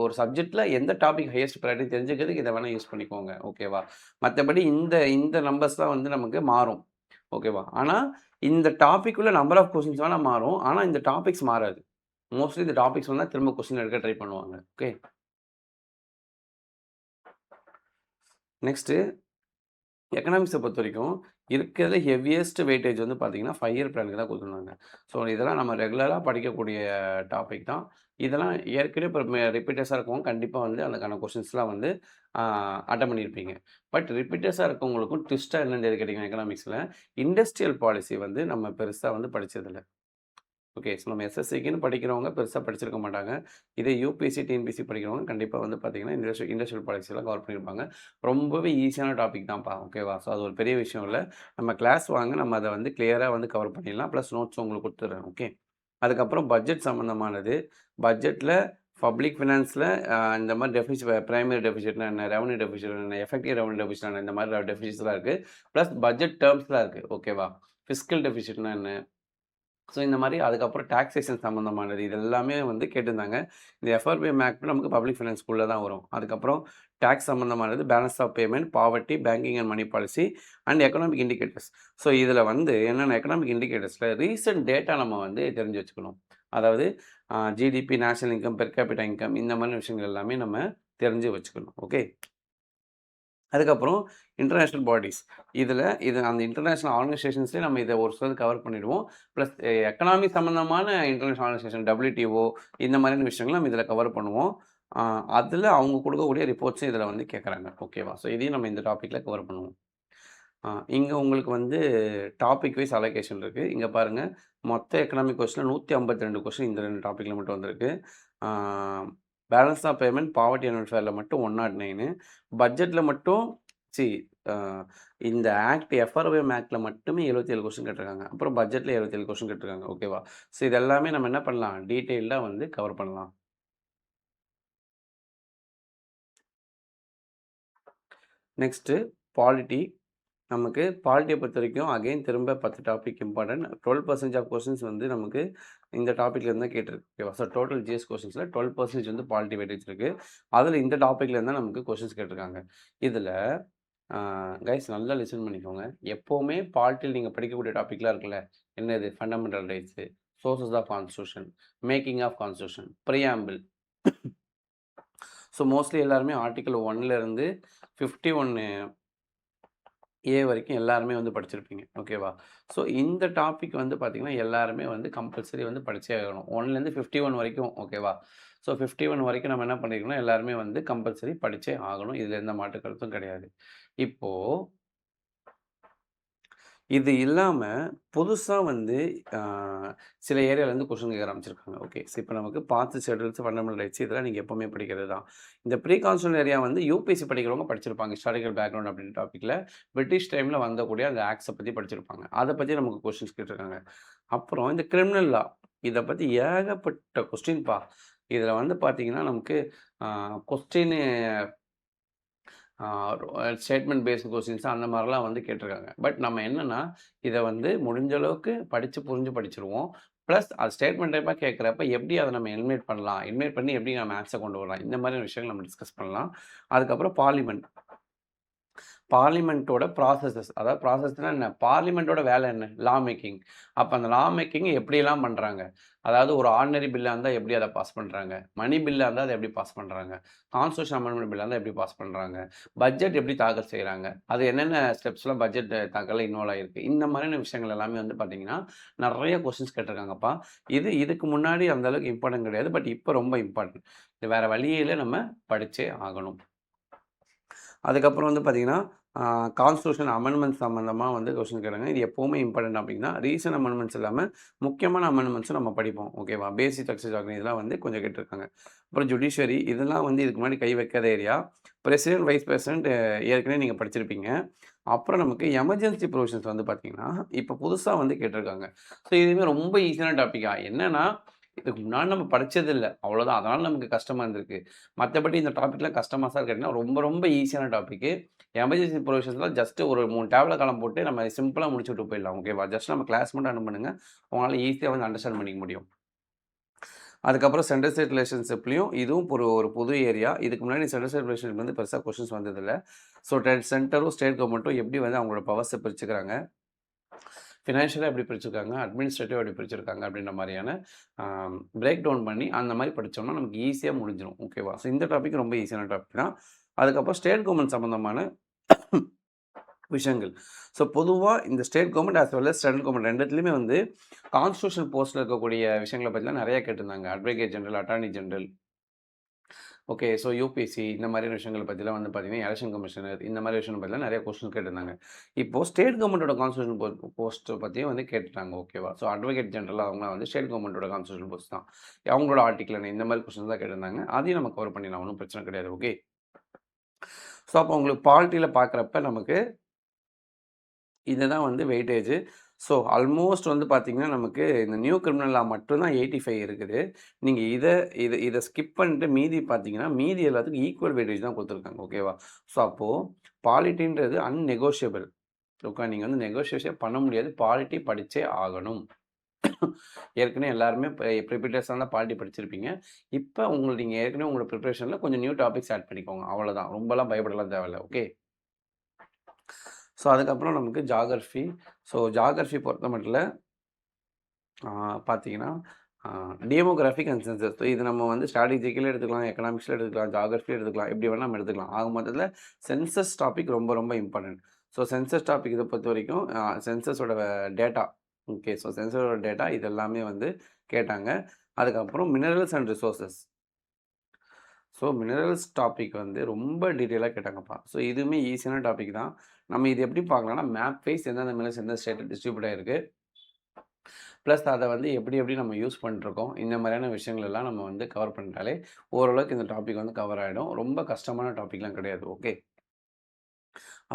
ஒரு சப்ஜெக்ட்டில் எந்த டாபிக் ஹையஸ்ட் ப்ரையாரிட்டி தெரிஞ்சுக்கிறதுக்கு இதை வேணால் யூஸ் பண்ணிக்கோங்க. ஓகேவா? மற்றபடி இந்த நம்பர்ஸ் தான் வந்து நமக்கு மாறும். ஓகேவா? ஆனால் இந்த டாபிக் உள்ள நம்பர் ஆஃப் கொஸ்டின்ஸ் வேணால் மாறும். ஆனால் இந்த டாபிக்ஸ் மாறாது. மோஸ்ட்லி இந்த டாபிக்ஸ் வந்தால் திரும்ப கொஸ்டின் எடுக்க ட்ரை பண்ணுவாங்க. ஓகே. நெக்ஸ்ட்டு எக்கனாமிக்ஸை பொறுத்த வரைக்கும் இருக்கிறதுல ஹெவியஸ்ட் வெயிட்டேஜ் வந்து பார்த்தீங்கன்னா 5 இயர் பிளானுக்கு தான் கொடுத்துருந்தாங்க. ஸோ இதெல்லாம் நம்ம ரெகுலராக படிக்கக்கூடிய டாபிக் தான். இதெல்லாம் ஏற்கனவே இப்போ ரிப்பீட்டர்ஸாக இருக்கவங்க கண்டிப்பாக வந்து அதுக்கான கொஸ்டின்ஸ்லாம் வந்து அட்டன் பண்ணியிருப்பீங்க. பட் ரிப்பீட்டர்ஸாக இருக்கவங்களுக்கும் ட்விஸ்ட்டாக என்னன்னு கேட்டிங்கன்னா எக்கனாமிக்ஸில் இண்டஸ்ட்ரியல் பாலிசி வந்து நம்ம பெருசாக வந்து படித்ததில்ல. ஓகே. ஸோ நம்ம எஸ்எஸ்சிக்குன்னு படிக்கிறவங்க பெருசாக படிச்சிருக்க மாட்டாங்க. இதே யூபிஎஸ்சி, டிஎன்பிஎஸ்சி படிக்கிறவங்க கண்டிப்பாக வந்து பார்த்தீங்கன்னா இண்டஸ்ட்ரியல் பாலிசிலாம் கவர் பண்ணியிருப்பாங்க. ரொம்பவே ஈஸியான டாபிக் தான்ப்பா. ஓகேவா? ஸோ அது ஒரு பெரிய விஷயம் இல்லை. நம்ம கிளாஸ் வாங்க நம்ம அதை வந்து கிளியராக வந்து கவர் பண்ணிடலாம். ப்ளஸ் நோட்ஸ் உங்களுக்கு கொடுத்துட்றேன். ஓகே. அதுக்கப்புறம் பட்ஜெட் சம்மந்தமானது. பட்ஜெட்டில் பப்ளிக் ஃபினான்ஸில் இந்த மாதிரி பிரைமரி டெஃபிசிட்னா என்ன, ரெவன்யூ டெஃபிசிட் என்ன, எஃபெக்டிவ் ரெவன்யூ டெஃபிசிட் என்ன, இந்த மாதிரி டெஃபிசிட்ஸ்லாம் இருக்குது. ப்ளஸ் பட்ஜெட் டேர்ம்ஸ்லாம் இருக்குது. ஓகேவா? ஃபிஸ்கல் டெஃபிசிட்னா என்ன? ஸோ இந்த மாதிரி அதுக்கப்புறம் டாக்ஸேஷன் சம்மந்தமானது இது எல்லாமே வந்து கேட்டிருந்தாங்க. இந்த எஃப்ஆர்பிஎம் ஆக்ட் நமக்கு பப்ளிக் ஃபைனான்ஸ் ஸ்கூல்ல தான் வரும். அதுக்கப்புறம் டாக்ஸ் சம்மந்தமானது, balance of payment, poverty, banking and money policy and economic indicators. So இதில் வந்து என்னென்ன எக்கனாமிக் இண்டிகேட்டர்ஸில் ரீசெண்ட் டேட்டா நம்ம வந்து தெரிஞ்சு வச்சுக்கணும். அதாவது GDP, national income, per capita income இந்த மாதிரி விஷயங்கள் எல்லாமே நம்ம தெரிஞ்சு வச்சுக்கணும். ஓகே. அதுக்கப்புறம் இன்டர்நேஷ்னல் பாடிஸ். இது அந்த இன்டர்நேஷ்னல் ஆர்கனைசேஷன்ஸ்லேயே நம்ம இதை ஒரு சிலது கவர் பண்ணிடுவோம். ப்ளஸ் எக்கனாமி சம்மந்தமான இன்டர்நேஷ்னல் ஆர்கனைசேஷன் WTO இந்த மாதிரியான விஷயங்கள் நம்ம இதில் கவர் பண்ணுவோம். அதில் அவங்க கொடுக்கக்கூடிய ரிப்போர்ட்ஸும் இதில் வந்து கேட்குறாங்க. ஓகேவா? ஸோ இதையும் நம்ம இந்த டாப்பிக்கில் கவர் பண்ணுவோம். இங்கே உங்களுக்கு வந்து டாபிக் வைஸ் அலோகேஷன் இருக்குது. இங்கே பாருங்கள், மொத்த எக்கனாமிக் கொஸ்டினில் 152 கொஸ்டின் இந்த 2 டாப்பிக்கில் மட்டும் வந்திருக்கு. Balance of payment, poverty and வெல்ஃபேரில் மட்டும் 109. பட்ஜெட்டில் மட்டும் இந்த ஆக்ட் எஃப்ஆர்பிஎம் ஆக்டில் மட்டுமே 77 கொஸ்டின் கேட்டிருக்காங்க. அப்புறம் பட்ஜெட்டில் 77 கொஸ்டின் கேட்டிருக்காங்க. ஓகேவா? ஸோ இது எல்லாமே நம்ம என்ன பண்ணலாம், டீட்டெயில்டாக வந்து கவர் பண்ணலாம். Next polity. நமக்கு பாலிட்டியை பொறுத்த வரைக்கும் அகைன் திரும்ப 10 டாபிக் இம்பார்ட்டன்ட். 12% ஆஃப் கொஸ்டின்ஸ் வந்து நமக்கு இந்த டாப்பிக்லேருந்து தான் கேட்டிருக்கு. ஓகேவா? ஸோ டோட்டல் ஜிஎஸ் கொஸ்டின்ஸில் 12% வந்து பாலிட்டி வெயிட்டேஜ் இருக்குது. அதில் இந்த டாப்பிக்லேருந்து தான் நமக்கு கொஸ்டின்ஸ் கேட்டிருக்காங்க. இதில் கைஸ் நல்லா லிசன் பண்ணிக்கோங்க. எப்போவுமே பாலிட்டியில் நீங்கள் படிக்கக்கூடிய டாப்பிக்லாம் இருக்குல்ல, என்னது fundamental rights, sources of constitution, making of constitution, preamble. So mostly எல்லாருமே ஆர்டிக்கல் 1லேருந்து 51A வரைக்கும் எல்லாருமே வந்து படிச்சிருப்பீங்க. ஓகேவா? ஸோ இந்த டாபிக் வந்து பார்த்தீங்கன்னா எல்லாருமே வந்து கம்பல்சரி வந்து படிச்சே ஆகணும். 1லேருந்து 51 வரைக்கும். ஓகேவா? ஸோ 51 வரைக்கும் நம்ம என்ன பண்ணியிருக்கோம்னா எல்லாருமே வந்து கம்பல்சரி படிச்சே ஆகணும். இதில் எந்த மாற்று கருத்தும் கிடையாது. இப்போது இது இல்லாமல் புதுசாக வந்து சில ஏரியாவிலேருந்து கொஸ்டின் கேட்க ஆரம்பிச்சிருக்காங்க. ஓகே. ஸோ இப்போ நமக்கு பாத்து ஷெட்யூல்ஸ், ஃபண்டமெண்டல் ரைட்ஸ் இதெல்லாம் நீங்கள் எப்போவுமே படிக்கிறது தான். இந்த ப்ரீ கான்ஸ்டியூஷனல் ஏரியா வந்து யூபிஎஸ்சி படிக்கிறவங்க படிச்சிருப்பாங்க. ஹிஸ்டாரிக்கல் பேக்ரவுண்ட் அப்படின்ற டாப்பிக்கில் பிரிட்டிஷ் டைமில் வந்தக்கூடிய அந்த ஆக்ட்ஸை பற்றி படிச்சிருப்பாங்க. அதை பற்றி நமக்கு கொஸ்டின்ஸ் கேட்டிருக்காங்க. அப்புறம் இந்த கிரிமினல் லா இத பத்தி ஏகப்பட்ட கொஸ்டின்ப்பா. இதுல வந்து பார்த்தீங்கன்னா, நமக்கு கொஸ்டினு ஆ ஸ்டேட்மெண்ட் பேஸ்டு கொஸ்டின்ஸ் அந்த மாரிலாம் வந்து கேட்டிருக்காங்க. பட் நம்ம என்னன்னா, இத வந்து முடிஞ்ச அளவுக்கு புரிஞ்சு படிச்சுருவோம். பிளஸ் அது ஸ்டேட்மெண்ட் டைப்பா கேட்கிறப்ப எப்படி அத நம்ம எலிமினேட் பண்ணலாம்? எலிமினேட் பண்ணி எப்படி நம்ம ஆன்ஸர் கொண்டு வரலாம்? இந்த மாதிரியான விஷயங்கள் நம்ம டிஸ்கஸ் பண்ணலாம். அதுக்கப்புறம் பார்லிமென்ட். பார்லிமென்ட்டோட ப்ராசஸஸ். அதாவது ப்ராசஸ்னா என்ன? பார்லிமென்ட்டோட வேலை என்ன? லா மேக்கிங். அப்ப அந்த லா மேக்கிங் எப்படியெல்லாம் பண்றாங்க? அதாவது ஒரு ஆர்டினரி பில்லா இருந்தா எப்படி அத பாஸ் பண்றாங்க? மணி பில்லா இருந்தா அத எப்படி பாஸ் பண்றாங்க? கான்ஸ்டிடியூஷன் அமெண்ட்மென்ட் பில்லா இருந்தா எப்படி பாஸ் பண்றாங்க? பட்ஜெட் எப்படி தாக்கல் செய்றாங்க? அது என்னென்ன ஸ்டெப்ஸ்லாம் பட்ஜெட் தாக்கல்ல இன்வால்வ் ஆயிருக்கு? இந்த மாதிரியான விஷயங்கள் எல்லாமே வந்து பார்த்தீங்கன்னா, நெறைய கொஸ்டின்ஸ் கேட்டிருக்காங்கப்பா. இதுக்கு முன்னாடி அந்த அளவுக்கு இம்பார்ட்டன்ட் கிடையாது. பட் இப்ப ரொம்ப இம்பார்ட்டன்ட். இது வேற வழியே இல்ல நம்ம படிச்சே ஆகணும். அதுக்கப்புறம் வந்து பார்த்தீங்கன்னா, கான்ஸ்டிடியூஷன் அமெண்ட்மென்ட்ஸ் சம்மந்தமா வந்து கொஸ்டின் கேட்டாங்க. இது எப்பவுமே இம்பார்ட்டன்ட் டாபிக் தான். ரீசன்ட் அமெண்ட்மென்ட்ஸ் இல்லாம, முக்கியமான அமெண்ட்மென்ட்ஸும் நம்ம படிப்போம். ஓகேவா? பேசிக் டக்ஸஸ் ஆர்கனைஸ் இதெல்லாம் வந்து கொஞ்சம் கேட்டிருக்காங்க. அப்புறம் ஜுடிஷியரி இதெல்லாம் வந்து இதுக்கு முன்னாடி கை வைக்காத ஏரியா. பிரசிடென்ட், வைஸ் பிரசிடென்ட் ஏற்கனவே நீங்க படிச்சிருப்பீங்க. அப்புறம் நமக்கு எமர்ஜென்சி ப்ரொவிஷன்ஸ் வந்து பார்த்தீங்கன்னா, இப்ப புதுசா வந்து கேட்டிருக்காங்க. ஸோ இதுவுமே ரொம்ப ஈஸியான டாபிக்கா. என்னன்னா, இதுக்கு முன்னாடி நம்ம படிச்சதில்ல. அவ்வளோதான். அதனால நமக்கு கஷ்டமா இருந்திருக்கு. மத்தபடி இந்த டாபிக்லாம் கஷ்டமா சார் கேட்டீங்கன்னா, ரொம்ப ரொம்ப ஈஸியான டாபிக்கு. எமர்ஜென்சி ப்ரொவிஷன்ஸ்லாம் ஜஸ்ட் ஒரு 3 டேப்ல காலம் போட்டு நம்ம சிம்பிளா முடிச்சுட்டு போயிடலாம். ஓகேவா? ஜஸ்ட் நம்ம கிளாஸ் மட்டும் அட்டெண்ட் பண்ணுங்க. உங்களால ஈஸியா வந்து அண்டர்ஸ்டாண்ட் பண்ணிக்க முடியும். அதுக்கப்புறம் சென்டர் ஸ்டேட் ரிலேஷன்ஷிப்லயும் இதுவும் ஒரு புது ஏரியா. இதுக்கு முன்னாடி சென்டர் ஸ்டேட் ரிலேஷன்ஷிப் வந்து பெருசா கொஸ்டின்ஸ் வந்ததில்ல. ஸோ சென்டரும், ஸ்டேட் கவர்மெண்ட்டும் எப்படி வந்து அவங்களோட பவர்ஸ பிரிச்சுக்கிறாங்க? ஃபினான்ஷியலா எப்படி பிரிச்சிருக்காங்க? அட்மினிஸ்ட்ரேட்டிவா எப்படி பிரிச்சிருக்காங்க? அப்படின்ற மாரியான அ பிரேக் டவுன் பண்ணி அந்த மாரி படிச்சோம்னா, நமக்கு ஈஸியா முடிஞ்சிரும். ஓகேவா? ஸோ இந்த டாபிக் ரொம்ப ஈஸியான டாபிக் தான். அதுக்கப்புறம் ஸ்டேட் கவர்மெண்ட் சம்மந்தமான விஷயங்கள். ஸோ பொதுவா இந்த state government as well as central government 2த்துலயுமே வந்து கான்ஸ்டிடியூஷனல் போஸ்ட்ல இருக்கக்கூடிய விஷயங்கள பத்திலாம் நெறைய கேட்டிருந்தாங்க. Advocate general, attorney general. Okay. So UPSC இந்த மாதிரியான விஷயங்கள பத்திலாம் வந்து பார்த்தீங்கன்னா, எலக்ஷன் கமிஷனர் இந்த மாதிரி விஷயம் பத்திலாம் நெறைய கொஸ்டின் கேட்டிருந்தாங்க. இப்போ ஸ்டேட் கவர்மெண்ட்டோட கான்ஸ்டிடியூஷன் போஸ்ட் பத்தியும் வந்து கேட்டுட்டாங்க. ஓகேவா? ஸோ அட்வொகேட் ஜெனரலா அவங்கலாம் வந்து ஸ்டேட் கவர்மெண்ட்டோட கான்ஸ்டிடியூஷன் போஸ்ட் தான். அவங்களோட ஆர்டிக்கிள் என்ன இந்த மாதிரி கொஸ்டின்ஸ் தான் கேட்டிருந்தாங்க. அதையும் நம்ம கவர் பண்ணிடலாம். ஒண்ணும் பிரச்சனை கிடையாது. ஓகே. ஸோ அப்போ உங்களுக்கு பாலிட்டில பார்க்குறப்ப நமக்கு இதுதான் வந்து வெயிட்டேஜ். ஸோ ஆல்மோஸ்ட் வந்து பார்த்தீங்கன்னா, நமக்கு இந்த நியூ கிரிமினல் லா மட்டும் தான் 85 இருக்குது. நீங்க இத ஸ்கிப் பண்ணிட்டு மீதி பார்த்தீங்கன்னா, மீதி எல்லாத்துக்கும் ஈக்குவல் வெயிட்டேஜ் தான் குடுத்துருக்காங்க. ஓகேவா? ஸோ அப்போ பாலிட்டின்றது அன்னெகோஷியபிள். ஓகே. நீங்க வந்து நெகோஷியேஷன் பண்ண முடியாது. பாலிட்டி படிச்சே ஆகணும். ஏற்கனவே எல்லாருமே ப்ரிப்பரேட்டர்ஸா தான் பாலிட்டி படிச்சிருப்பீங்க. இப்ப நீங்க ஏற்கனவே உங்களோட ப்ரிப்பரேஷன்ல கொஞ்சம் நியூ டாபிக்ஸ் ஆட் பண்ணிக்கோங்க. அவ்வளோதான். ரொம்பலாம் பயப்படலாம் தேவையில்ல. ஓகே. ஸோ அதுக்கப்புறம் நமக்கு ஜியோகிராஃபி. ஸோ ஜியோகிராஃபி பொறுத்தமட்டில பார்த்தீங்கன்னா, ஆ டெமோகிராஃபிக் அண்ட் சென்சஸ். ஸோ இது நம்ம வந்து ஸ்ட்ராட்டஜிக்கலா எடுத்துக்கலாம், எக்கனாமிக்ஸ்ல எடுத்துக்கலாம், ஜியோகிராஃபில எடுத்துக்கலாம். எப்படி வேணா நம்ம எடுத்துக்கலாம். ஆக மொத்தத்தில சென்சஸ் டாபிக் ரொம்ப ரொம்ப இம்பார்ட்டன்ட். ஸோ சென்சஸ் டாபிக் இத பொறுத்தவரைக்கும் சென்சஸோட டேட்டா. ஓகே. ஸோ சென்சஸோட டேட்டா இது எல்லாமே வந்து கேட்டாங்க. அதுக்கப்புறம் minerals and resources. So minerals topic வந்து ரொம்ப டீட்டெயிலா கேட்டாங்கப்பா. ஸோ இதுவுமே ஈஸியான டாபிக் தான். நம்ம இது எப்படி பார்க்கலாம்னா, மேப் வைஸ் எந்தெந்த மினரல்ஸ் எந்த ஸ்டேட்ல டிஸ்ட்ரிபியூட் ஆயிருக்கு. ப்ளஸ் அத வந்து எப்படி எப்படி நம்ம யூஸ் பண்ணிட்டுருக்கோம். இந்த மாதிரியான விஷயங்கள் எல்லாம் நம்ம வந்து கவர் பண்ணிட்டாலே, ஓரளவுக்கு இந்த டாபிக் வந்து கவர் ஆயிடும். ரொம்ப கஷ்டமான டாபிக்லாம் கிடையாது. ஓகே.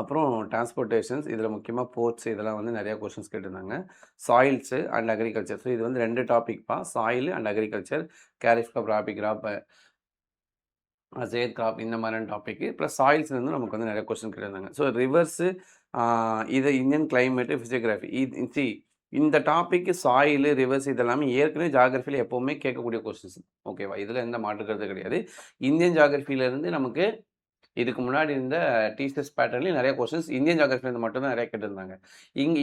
அப்புறம் டிரான்ஸ்போர்ட்டேஷன்ஸ் இதில முக்கியமா போர்ட்ஸ் இதெல்லாம் வந்து நெறைய கொஸ்டின்ஸ் கேட்டிருந்தாங்க. சாயில்ஸு அண்ட் அக்ரிகல்ச்சர். ஸோ இது வந்து 2 டாபிக்ப்பா. Soil and agriculture, kharif crop, rabi crop, jute crop இந்த மாதிரியான டாபிக். ப்ளஸ் சாயில்ஸ்லேருந்து நமக்கு வந்து நெறைய கொஸ்டின் கேட்டிருந்தாங்க. ஸோ ரிவர்ஸு இது இந்தியன் கிளைமேட்டு, பிசியோகிராஃபி இந்த டாபிக் சாயிலு, ரிவர்ஸ் இதெல்லாமே ஏற்கனவே ஜியோகிராஃபில எப்பவுமே கேட்கக்கூடிய கொஸ்டின்ஸ். ஓகேவா? இதில எந்த மாற்று கருத்தும் கிடையாது. இந்தியன் ஜியோகிராஃபிலருந்து நமக்கு இதுக்கு முன்னாடி இருந்த டீச்சர்ஸ் பேட்டர்ன்லயும் நெறைய கொஸ்டின்ஸ் இந்தியன் ஜியோகிராஃபிலருந்து மட்டும் தான் நெறைய கேட்டிருந்தாங்க.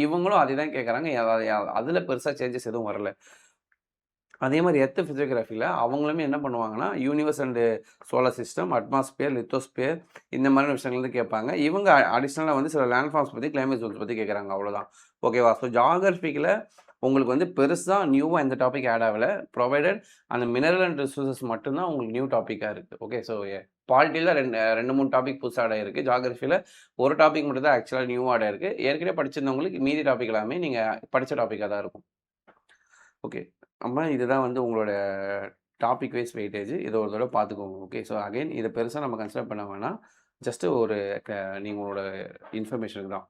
இவங்களும் அதே தான் கேட்கறாங்க. அதில பெருசா சேஞ்சஸ் எதுவும் வரல. அதே மாரி எர்த் பிசியோகிராஃபில அவங்களுமே என்ன பண்ணுவாங்கன்னா, universe and solar system, atmosphere, lithosphere இந்த மாதிரியான விஷயங்கள் வந்து கேட்பாங்க. இவங்க அடிஷனலா வந்து சில லேண்ட் ஃபார்ம்ஸ் பத்தி, கிளைமேட் ஜோன்ஸ் பத்தி கேட்கறாங்க அவ்வளோதான். ஓகேவா? ஸோ ஜியோகிராஃபிக்ல உங்களுக்கு வந்து பெருசா நியூவா எந்த டாபிக் ஆட் ஆகல. புரொவைடட் அந்த மினரல் அண்ட் ரிசோர்ஸஸ் மட்டும் தான் உங்களுக்கு நியூ டாபிக்கா இருக்கு. ஓகே. ஸோ பாலிட்டில 2, 3 டாபிக் புதுசா ஆட் ஆயிருக்கு. ஜியோகிராஃபில ஒரு டாபிக் மட்டும் தான் ஆக்சுவலா நியூவா ஆட் ஆயிருக்கு. ஏற்கனவே படிச்சிருந்தவங்களுக்கு மீதி டாபிக் எல்லாமே நீங்க படிச்ச டாபிக்கா தான் இருக்கும். ஓகே. அம்மா இதுதான் வந்து உங்களோட டாபிக் வைஸ் வெயிட்டேஜ். இத ஒரு தடவ பார்த்துக்கோங்க. ஓகே. ஸோ அகைன் இத பெருசா நம்ம கன்சிடர் பண்ண வேணாம். ஜஸ்ட் ஒரு க நீங்க உங்களோட இன்ஃபர்மேஷனுக்கு தான்.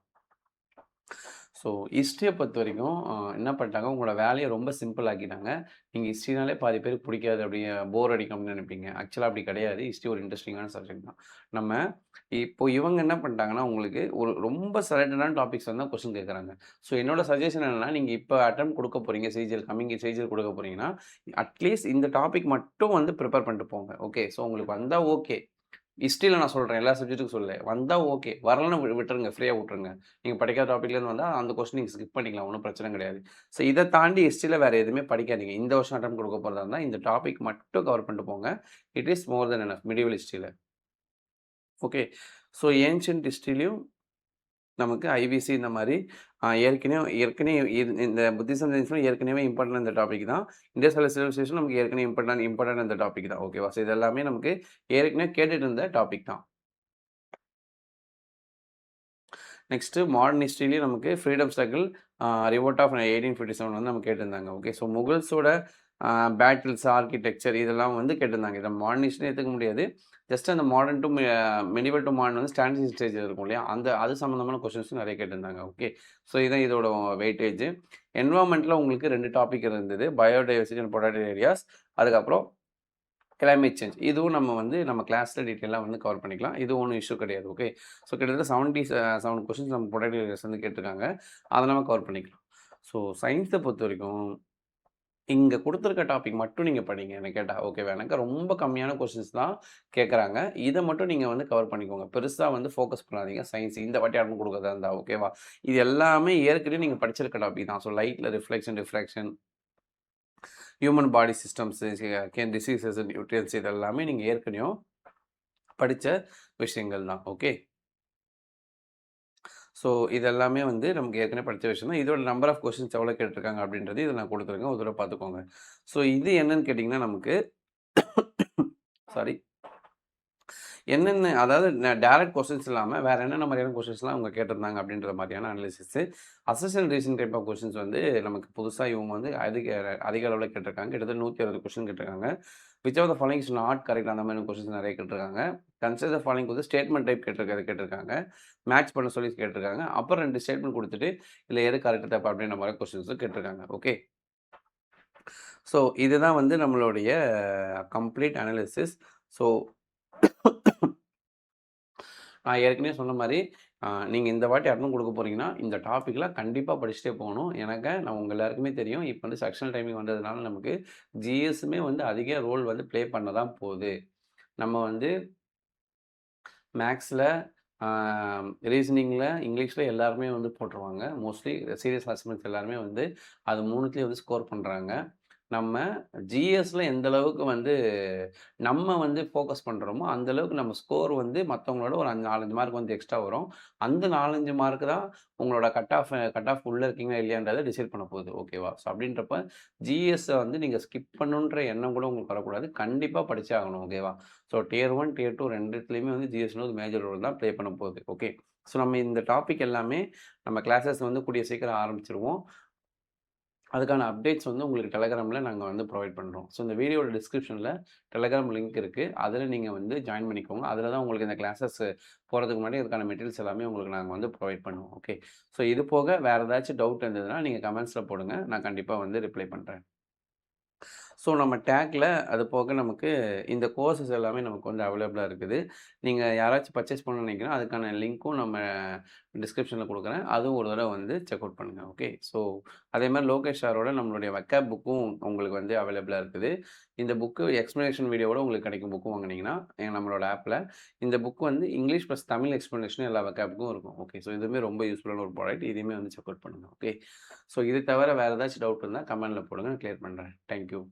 ஸோ ஹிஸ்ட்ரிய பொறுத்தவரைக்கும் என்ன பண்ணிட்டாங்க, உங்களோட வேலைய ரொம்ப சிம்பிள் ஆக்கிட்டாங்க. நீங்க ஹிஸ்ட்ரினாலே பாதி பேருக்கு பிடிக்காது அப்படி போர் அடிக்கும் அப்படின்னு நினைப்பீங்க. ஆக்சுவலா அப்படி கிடையாது. ஹிஸ்ட்ரி ஒரு இன்ட்ரஸ்டிங்கான சப்ஜெக்ட் தான். நம்ம இப்போ இவங்க என்ன பண்ணிட்டாங்கன்னா, உங்களுக்கு ஒரு ரொம்ப செலக்டடான டாபிக்ஸ் வந்து தான் கொஸ்டின் கேட்குறாங்க. ஸோ என்னோட சஜஷன் என்னன்னா, நீங்க இப்ப அட்டெம்ப்ட் குடுக்க போறீங்க சிஜிஎல் கம்மிங் சிஜிஎல் குடுக்க போறீங்கன்னா, அட்லீஸ்ட் இந்த டாபிக் மட்டும் வந்து பிரிப்பேர் பண்ணிட்டு போங்க. ஓகே. ஸோ உங்களுக்கு வந்தா ஓகே. ஹிஸ்ட்ரில நான் சொல்றேன். எல்லா சப்ஜெக்ட்டுக்கும் சொல்லல. வந்தா ஓகே. வரலன்னா விட்டுருங்க. ஃப்ரீயா விட்டுருங்க. நீங்க படிக்காத டாபிக்லேருந்து வந்தா அந்த கொஸ்டின் நீங்க ஸ்கிப் பண்ணிக்கலாம். ஒண்ணும் பிரச்சனை கிடையாது. ஸோ இத தாண்டி ஹிஸ்ட்ரில வேற எதுவுமே படிக்காதீங்க. இந்த வருஷம் அட்டெம்ப்ட் குடுக்க போறதா இருந்தா, இந்த டாபிக் மட்டும் கவர் பண்ணிட்டு போங்க. It is more than enough medieval ஹிஸ்ட்ரில. ஓகே. ஸோ ஏன்ஷியன்ட் ஹிஸ்ட்ரிலயும் நமக்கு ஐபிசி இந்த மாரி ஏற்கனவே ஏற்கனவே இந்த புத்திசம் சயின்ஸ்லாம் ஏற்கனவே இம்பார்ட்டன்ட் இந்த டாபிக் தான். இந்தியா சிவிலைசேஷன் நமக்கு ஏற்கனவே இம்பார்ட்டன்ட் இந்த டாபிக் தான். ஓகேவா? ஸோ இது எல்லாமே நமக்கு ஏற்கனவே கேட்டுட்டு இருந்த டாபிக் தான். நெக்ஸ்ட்டு மாடர்ன் ஹிஸ்ட்ரிலயும் நமக்கு ஃப்ரீடம் ஸ்ட்ரகிள் ரிவோல்ட் ஆஃப் 1857 வந்து நம்ம கேட்டிருந்தாங்க. ஓகே. ஸோ முகல்ஸோட பேட்டில்ஸ், ஆர்க்கிடெக்சர் இதெல்லாம் வந்து கேட்டிருந்தாங்க. இத மாடர்ன் ஹிஸ்ட்ரின்னு எடுத்துக்க முடியாது. ஜஸ்ட் அந்த modern to medieval to modern வந்து ஸ்டாண்டர்ட் ஸ்டேஜ்ல இருக்கும் இல்லையா? அது சம்மந்தமான கொஸ்டின்ஸ் நெறைய கேட்டிருந்தாங்க. ஓகே. ஸோ இதான் இதோட வெயிட்டேஜ். என்வைரன்மென்ட்ல உங்களுக்கு 2 டாபிக் இருந்தது. Biodiversity and protected areas. அதுக்கப்புறம் கிளைமேட் சேஞ்ச். இதுவும் நம்ம வந்து நம்ம கிளாஸ்ல டீட்டெயிலா வந்து கவர் பண்ணிக்கலாம். இது ஒண்ணும் இஷ்யூ கிடையாது. ஓகே. ஸோ கிட்டத்தட்ட 77 கொஸ்டின்ஸ் நம்ம ப்ரொடக்டிவ் ஏரியாஸ் வந்து கேட்டிருக்காங்க. அத நம்ம கவர் பண்ணிக்கலாம். ஸோ சயின்ஸ பொறுத்தவரைக்கும், இங்க குடுத்திருக்க டாபிக் மட்டும் நீங்க படிங்க என்ன கேட்டா. ஓகேவா? எனக்கு ரொம்ப கம்மியான கொஸ்டின்ஸ் தான் கேட்கறாங்க. இத மட்டும் நீங்க வந்து கவர் பண்ணிக்கோங்க. பெருசா வந்து ஃபோக்கஸ் பண்ணாதீங்க. சயின்ஸ் இந்த வாட்டி அட்டெம்ப்ட் குடுக்கறதா இருந்தா. ஓகேவா? இது எல்லாமே ஏற்கனவே நீங்க படிச்சிருக்க டாபிக் தான். ஸோ லைட்ல reflection, refraction human body systems, diseases, nutrients இது எல்லாமே நீங்க ஏற்கனவே படிச்ச விஷயங்கள் தான். ஓகே. ஸோ இது எல்லாமே வந்து நமக்கு ஏற்கனவே படிச்ச விஷயம் தான். இதோட நம்பர் ஆஃப் கொஸ்டின்ஸ் எவ்வளோ கேட்டிருக்காங்க அப்படின்றது இதில நான் குடுத்துருக்கேன். ஒரு தடவ பார்த்துக்கோங்க. ஸோ இது என்னன்னு கேட்டீங்கன்னா நமக்கு சாரி. என்னென்ன அதாவது டைரக்ட் கொஸ்டின்ஸ் இல்லாம வேற என்னென்ன மாதிரியான கொஸ்டின்ஸ்லாம் அவங்க கேட்டிருந்தாங்க அப்படின்ற மாதிரியான analysis. Assertion reasoning type of questions வந்து நமக்கு புதுசா இவங்க வந்து அதிக அதிக அளவுல கேட்டிருக்காங்க. கிட்டத்தட்ட 160 கொஸ்டின் கேட்டிருக்காங்க. Which of the following is not correct அந்த மாதிரி கொஸ்டின்ஸ் நெறைய கேட்டிருக்காங்க. கன்சிடர் த ஃபாலோயிங் வந்து ஸ்டேட்மெண்ட் டைப் கேட்டிருக்காங்க. மேட்ச் பண்ண சொல்லி கேட்டிருக்காங்க. அப்புறம் 2 ஸ்டேட்மெண்ட் குடுத்துட்டு, இதுல எது கரெக்ட் தப்பு அப்படின்ற மாரி கொஸ்டின்ஸும் கேட்டிருக்காங்க. ஓகே. ஸோ இதுதான் வந்து நம்மளுடைய கம்ப்ளீட் அனாலிசிஸ். ஸோ நான் ஏற்கனவே சொன்ன மாரி, நீங்க இந்த வாட்டி அட்டெம்ப்ட் குடுக்க போறீங்கன்னா, இந்த டாபிக்லாம் கண்டிப்பா படிச்சுட்டே போகணும். நான் உங்க எல்லாருக்குமே தெரியும். இப்ப வந்து செக்ஷனல் டைமிங் வந்ததுனால நமக்கு ஜிஎஸ்ஸுமே வந்து அதிக ரோல் வந்து ப்ளே பண்ண தான் போது. நம்ம வந்து மேக்ஸ்ல, ஆ ரீசனிங்ல, இங்கிலீஷ்ல எல்லாருமே வந்து போட்டுருவாங்க. மோஸ்ட்லி சீரியஸ் அசஸ்மெண்ட்ஸ் எல்லாருமே வந்து அது 3த்துலயும் வந்து ஸ்கோர் பண்றாங்க. நம்ம ஜிஎஸ்ல எந்த அளவுக்கு வந்து நம்ம வந்து ஃபோக்கஸ் பண்றோமோ, அந்த அளவுக்கு நம்ம ஸ்கோர் வந்து மத்தவங்களோட ஒரு 4, 5 மார்க் வந்து எக்ஸ்ட்ரா வரும். அந்த 4, 5 மார்க் தான் உங்களோட கட் ஆஃப் உள்ள இருக்கீங்களா இல்லையான்றத டிசைட் பண்ண போகுது. ஓகேவா? ஸோ அப்படின்றப்ப ஜிஎஸ்ஸ வந்து நீங்க ஸ்கிப் பண்ணணுன்ற எண்ணம் கூட உங்களுக்கு வரக்கூடாது. கண்டிப்பா படிச்சே ஆகணும். ஓகேவா? ஸோ டியர் 1, டியர் 2 2த்துலயுமே வந்து ஜிஎஸ்ன்னு ஒரு மேஜர் ரோல் தான் ப்ளே பண்ண போகுது. ஓகே. ஸோ நம்ம இந்த டாபிக் எல்லாமே நம்ம கிளாஸஸ் வந்து கூடிய சீக்கிரம் ஆரம்பிச்சுருவோம். அதுக்கான அப்டேட்ஸ் வந்து உங்களுக்கு டெலகிராம்ல நாங்க வந்து ப்ரொவைட் பண்றோம். ஸோ இந்த வீடியோட டிஸ்கிரிப்ஷன்ல டெலகிராம் லிங்க் இருக்கு. அதில நீங்க வந்து ஜாயின் பண்ணிக்கோங்க. அதில தான் உங்களுக்கு இந்த கிளாஸஸ் போறதுக்கு முன்னாடி அதுக்கான மெட்டீரியல்ஸ் எல்லாமே உங்களுக்கு நாங்க வந்து ப்ரொவைட் பண்ணுவோம். ஓகே. ஸோ இது போக வேற ஏதாச்சும் டவுட் இருந்ததுன்னா, நீங்க கமெண்ட்ஸ்ல போடுங்க. நான் கண்டிப்பா வந்து ரிப்ளை பண்றேன். ஸோ நம்ம டேக்ல அது போக நமக்கு இந்த கோர்சஸ் எல்லாமே நமக்கு வந்து அவைலபிளா இருக்குது. நீங்க யாராச்சும் பர்ச்சேஸ் பண்ணணும்னு நினைக்கிறீங்கன்னா, அதுக்கான லிங்க்கும் நம்ம டிஸ்கிரிப்ஷன்ல குடுக்குறேன். அதுவும் ஒரு தடவ வந்து செக் அவுட் பண்ணுங்க. ஓகே. ஸோ அதேமாரி லோகேஷ் சாரோட நம்மளுடைய வெக்காப் புக்கும் உங்களுக்கு வந்து அவைலபிளா இருக்குது. இந்த புக்கு எக்ஸ்ப்ளனேஷன் வீடியோவோட உங்களுக்கு கிடைக்கும் புக்கும் வாங்குனீங்கன்னா, நம்மளோட ஆப்ல. இந்த புக் வந்து இங்கிலீஷ் ப்ளஸ் தமிழ் எக்ஸ்ப்ளனேஷன் எல்லா வெக்காப்புக்கும் இருக்கும். ஓகே. ஸோ இதுவுமே ரொம்ப யூஸ்ஃபுல்லான ஒரு ப்ராடக்ட். இதையுமே வந்து செக் அவுட் பண்ணுங்க. ஓகே. ஸோ இது தவிர வேற ஏதாச்சும் டவுட் இருந்தா கமெண்ட்ல போடுங்க. நான் கிளியர் பண்றேன். Thank you.